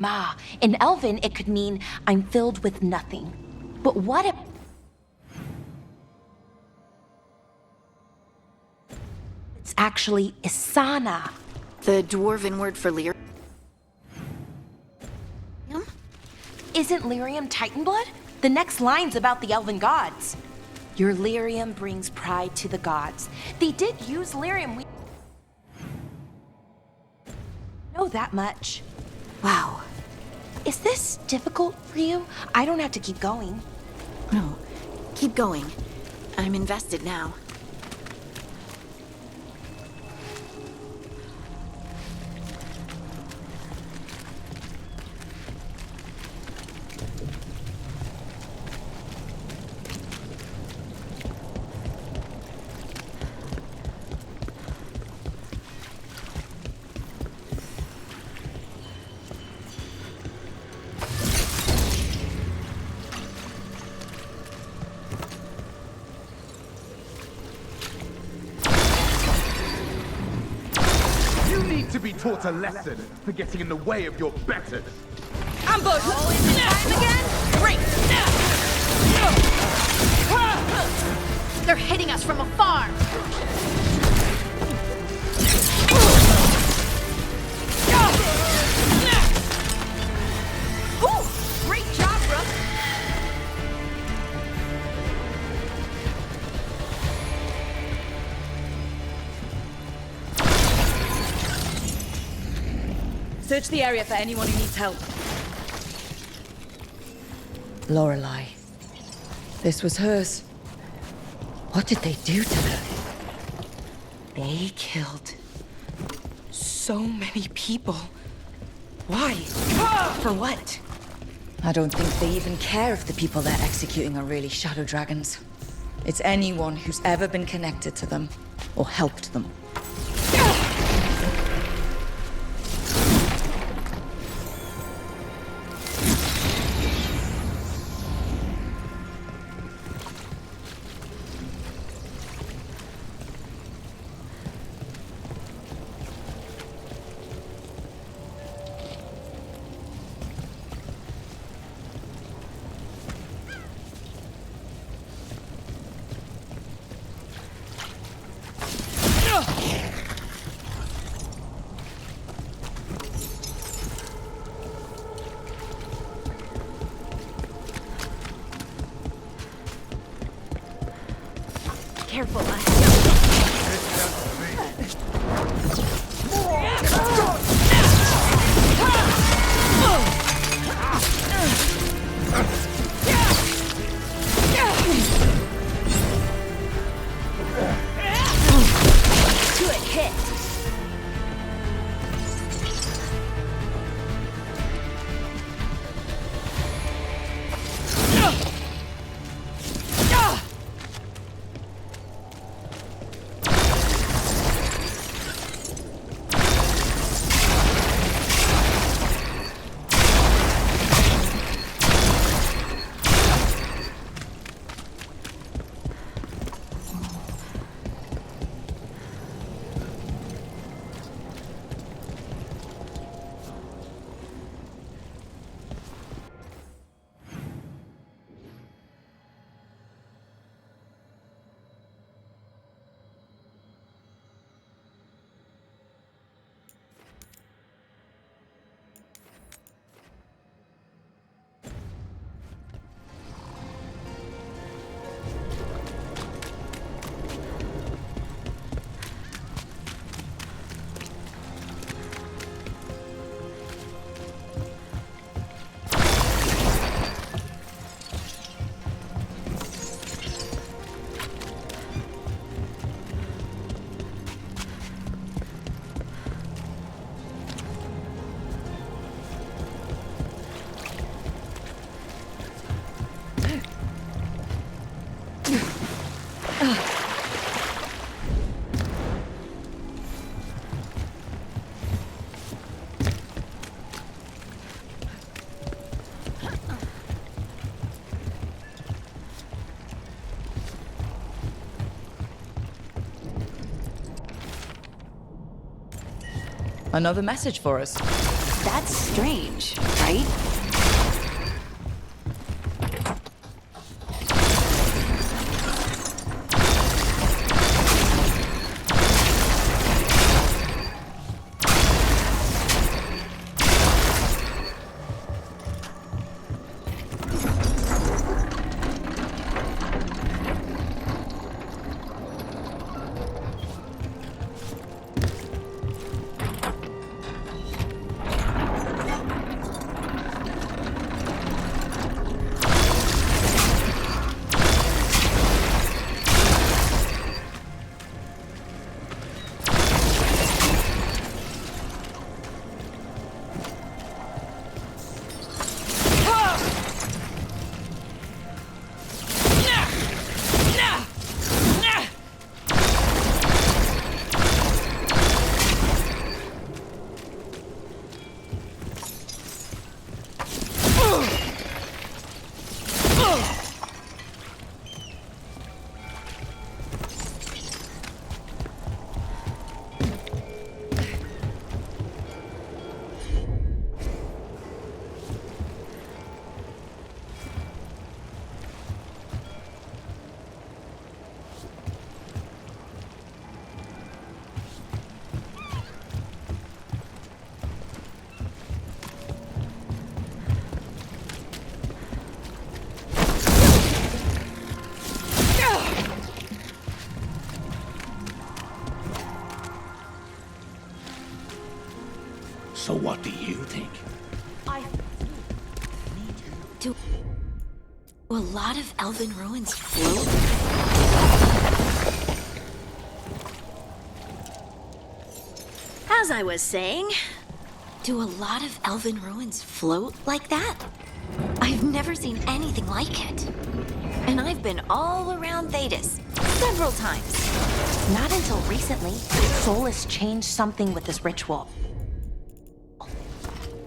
Ma, in Elven, it could mean I'm filled with nothing. But what if... it's actually Isana? The dwarven word for lyrium? Isn't lyrium Titan blood? The next line's about the Elven gods. Your lyrium brings pride to the gods. They did use lyrium. We know that much. Wow. Is this difficult for you? I don't have to keep going. No, keep going. I'm invested now. To be taught a lesson for getting in the way of your betters. Ambush! All in time again? Great! They're hitting us from afar! Ooh! Great job, Brooke! Search the area for anyone who needs help. Lorelei. This was hers. What did they do to her? They killed so many people. Why? For what? I don't think they even care if the people they're executing are really shadow dragons. It's anyone who's ever been connected to them or helped them. Careful, Good hit. Another message for us. That's strange, right? So what do you think? Do a lot of elven ruins float? As I was saying, do a lot of elven ruins float like that? I've never seen anything like it. And I've been all around Thedas several times. Not until recently, Solus changed something with this ritual.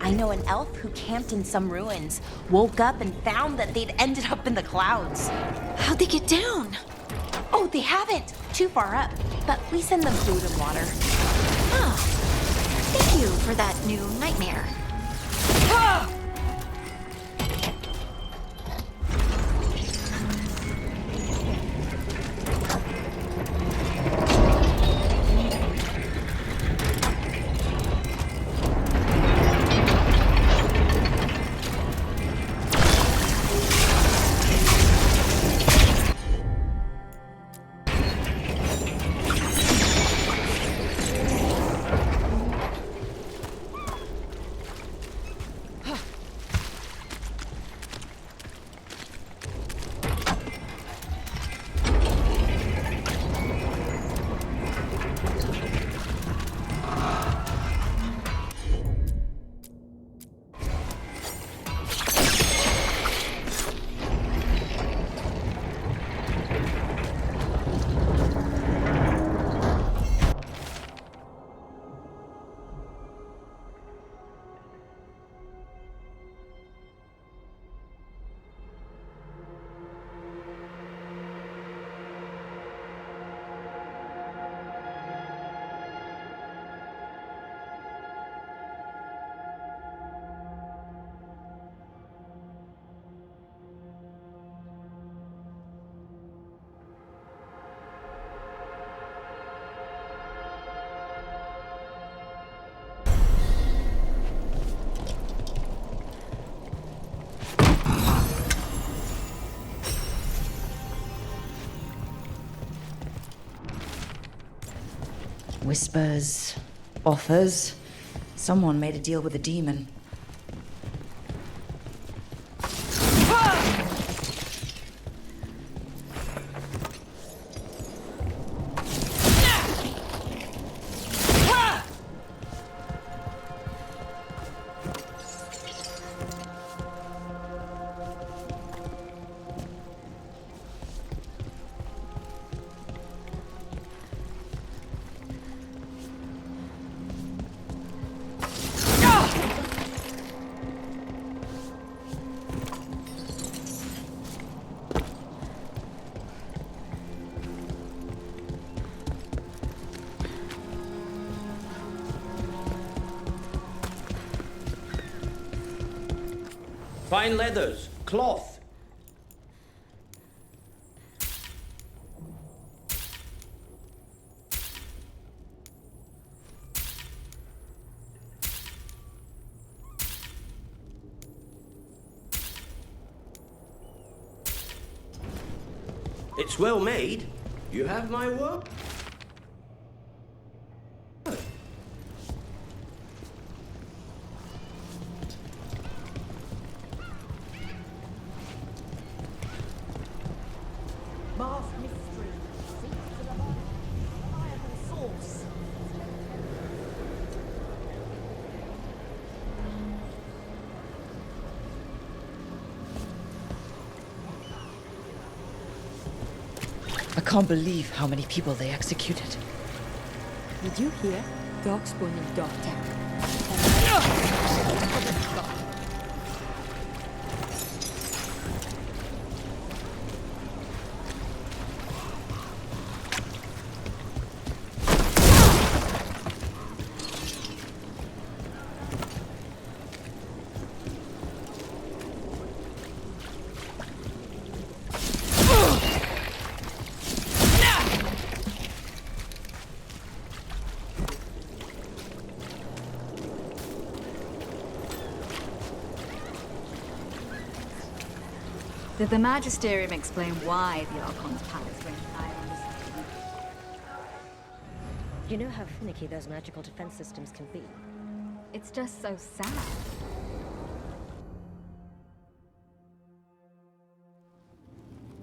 I know an elf who camped in some ruins, woke up and found that they'd ended up in the clouds. How'd they get down? Oh, they haven't! Too far up. But we send them food and water. Oh, thank you for that new nightmare. Whispers, offers. Someone made a deal with a demon. Fine leathers, cloth. It's well made. You have my word? I can't believe how many people they executed. Did you hear? Darkspawn and Darktech. Did the Magisterium explain why the Archon's palace went higher on the city? You know how finicky those magical defense systems can be. It's just so sad.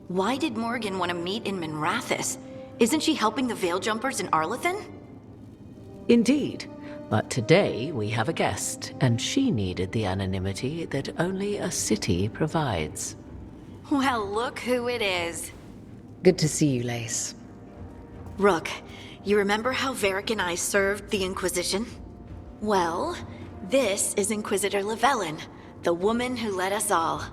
Why did Morgan want to meet in Minrathous? Isn't she helping the Veil Jumpers in Arlathan? Indeed. But today we have a guest, and she needed the anonymity that only a city provides. Well, look who it is. Good to see you, Lace. Rook, you remember how Varric and I served the Inquisition? Well, this is Inquisitor Llewellyn, the woman who led us all.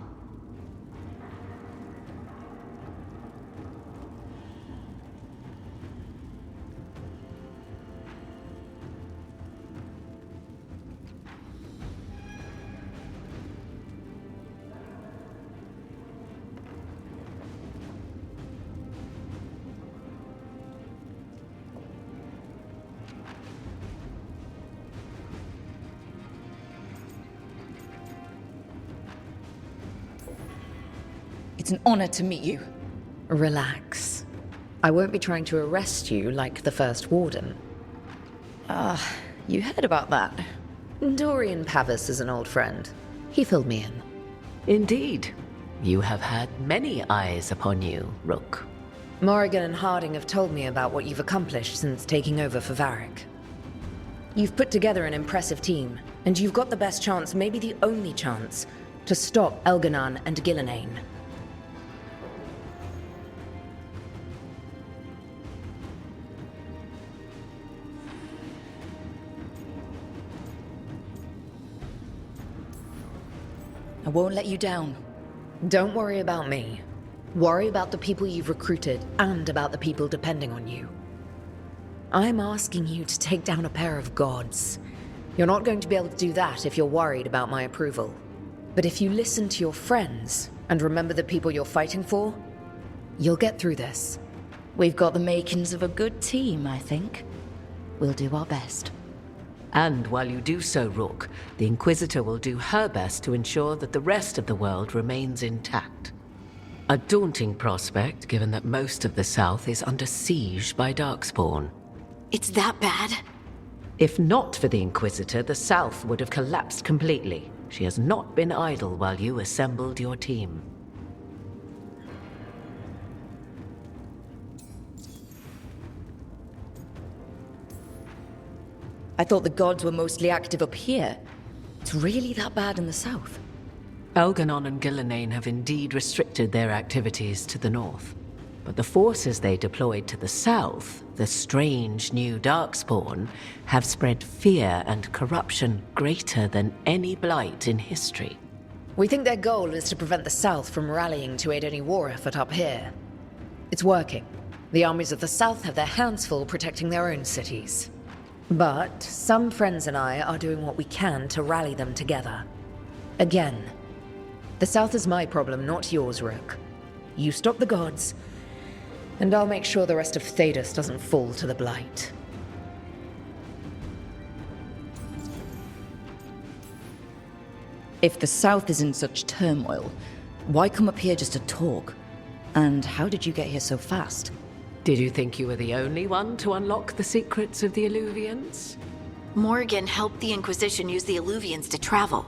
It's an honor to meet you. Relax. I won't be trying to arrest you like the First Warden. You heard about that. Dorian Pavis is an old friend. He filled me in. Indeed. You have had many eyes upon you, Rook. Morrigan and Harding have told me about what you've accomplished since taking over for Varric. You've put together an impressive team, and you've got the best chance, maybe the only chance, to stop Elganon and Gillenane. I won't let you down. Don't worry about me. Worry about the people you've recruited and about the people depending on you. I'm asking you to take down a pair of gods. You're not going to be able to do that if you're worried about my approval. But if you listen to your friends and remember the people you're fighting for, you'll get through this. We've got the makings of a good team, I think. We'll do our best. And while you do so, Rook, the Inquisitor will do her best to ensure that the rest of the world remains intact. A daunting prospect, given that most of the South is under siege by Darkspawn. It's that bad? If not for the Inquisitor, the South would have collapsed completely. She has not been idle while you assembled your team. I thought the gods were mostly active up here. It's really that bad in the south. Elganon and Gillenane have indeed restricted their activities to the north. But the forces they deployed to the south, the strange new Darkspawn, have spread fear and corruption greater than any Blight in history. We think their goal is to prevent the South from rallying to aid any war effort up here. It's working. The armies of the South have their hands full protecting their own cities. But some friends and I are doing what we can to rally them together. Again. The South is my problem, not yours, Rook. You stop the gods, and I'll make sure the rest of Thedas doesn't fall to the Blight. If the South is in such turmoil, why come up here just to talk? And how did you get here so fast? Did you think you were the only one to unlock the secrets of the Illuvians? Morgan helped the Inquisition use the Illuvians to travel.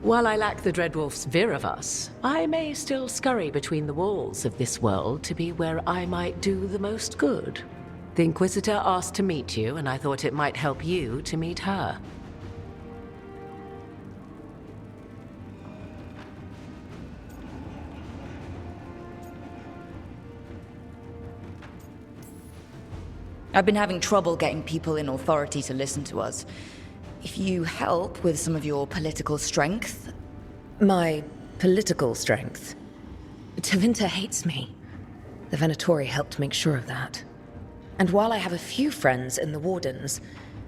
While I lack the Dreadwolf's vir of us, I may still scurry between the walls of this world to be where I might do the most good. The Inquisitor asked to meet you, and I thought it might help you to meet her. I've been having trouble getting people in authority to listen to us. If you help with some of your political strength... My political strength? Tevinter hates me. The Venatori helped make sure of that. And while I have a few friends in the Wardens,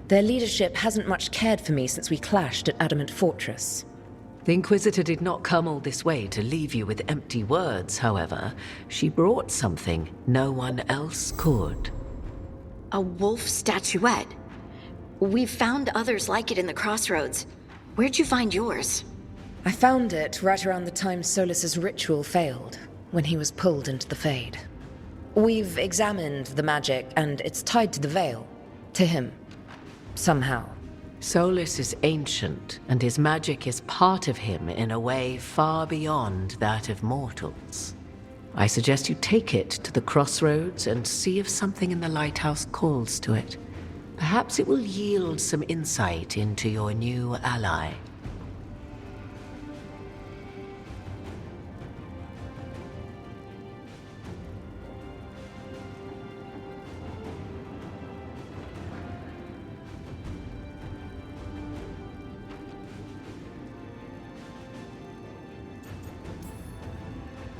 their leadership hasn't much cared for me since we clashed at Adamant Fortress. The Inquisitor did not come all this way to leave you with empty words, however. She brought something no one else could. A wolf statuette. We've found others like it in the crossroads. Where'd you find yours? I found it right around the time Solus's ritual failed, when he was pulled into the Fade. We've examined the magic, and it's tied to the Veil. To him. Somehow. Solus is ancient, and his magic is part of him in a way far beyond that of mortals. I suggest you take it to the crossroads and see if something in the lighthouse calls to it. Perhaps it will yield some insight into your new ally.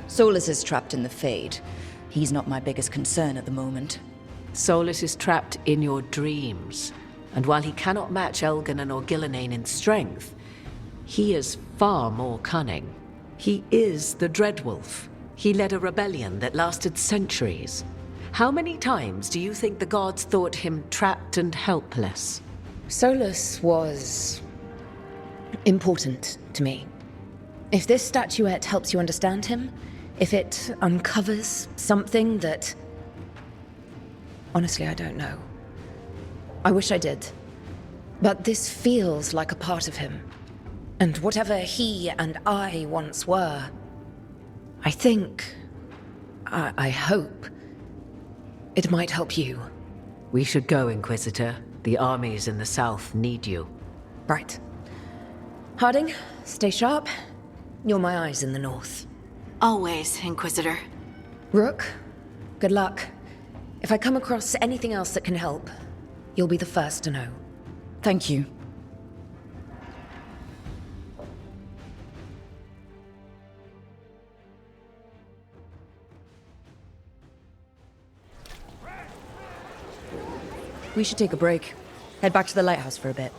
Solus is trapped in the Fade. He's not my biggest concern at the moment. Solus is trapped in your dreams, and while he cannot match Elganon or Gillenane in strength, he is far more cunning. He is the Dreadwolf. He led a rebellion that lasted centuries. How many times do you think the gods thought him trapped and helpless? Solus was... important to me. If this statuette helps you understand him, if it uncovers something that... Honestly, I don't know. I wish I did. But this feels like a part of him. And whatever he and I once were, I think... I hope... it might help you. We should go, Inquisitor. The armies in the south need you. Right. Harding, stay sharp. You're my eyes in the north. Always, Inquisitor. Rook, good luck. If I come across anything else that can help, you'll be the first to know. Thank you. We should take a break. Head back to the lighthouse for a bit.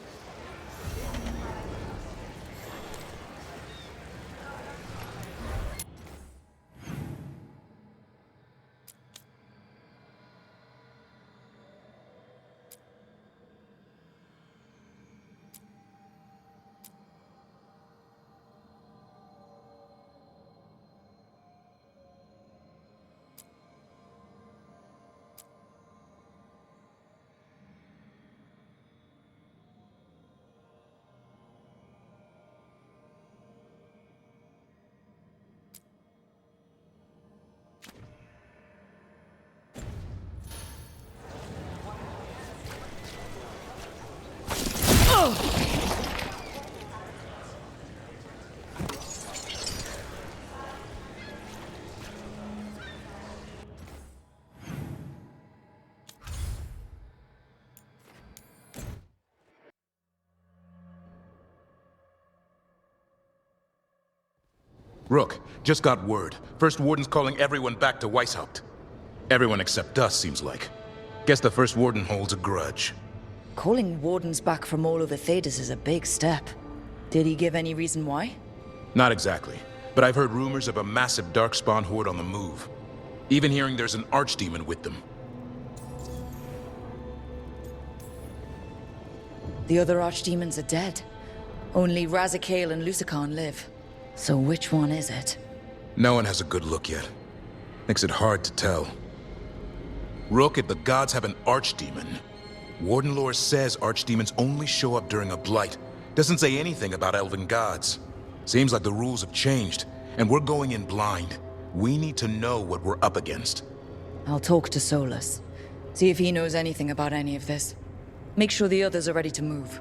Rook, just got word. First Warden's calling everyone back to Weishaupt. Everyone except us, seems like. Guess the First Warden holds a grudge. Calling Wardens back from all over Thedas is a big step. Did he give any reason why? Not exactly. but I've heard rumors of a massive darkspawn horde on the move. Even hearing there's an archdemon with them. The other archdemons are dead. Only Razikale and Lusicon live. So which one is it? No one has a good look yet. Makes it hard to tell. Rook, if the gods have an archdemon, Warden lore says archdemons only show up during a blight. Doesn't say anything about elven gods. Seems like the rules have changed, and we're going in blind. We need to know what we're up against. I'll talk to Solus. See if he knows anything about any of this. Make sure the others are ready to move.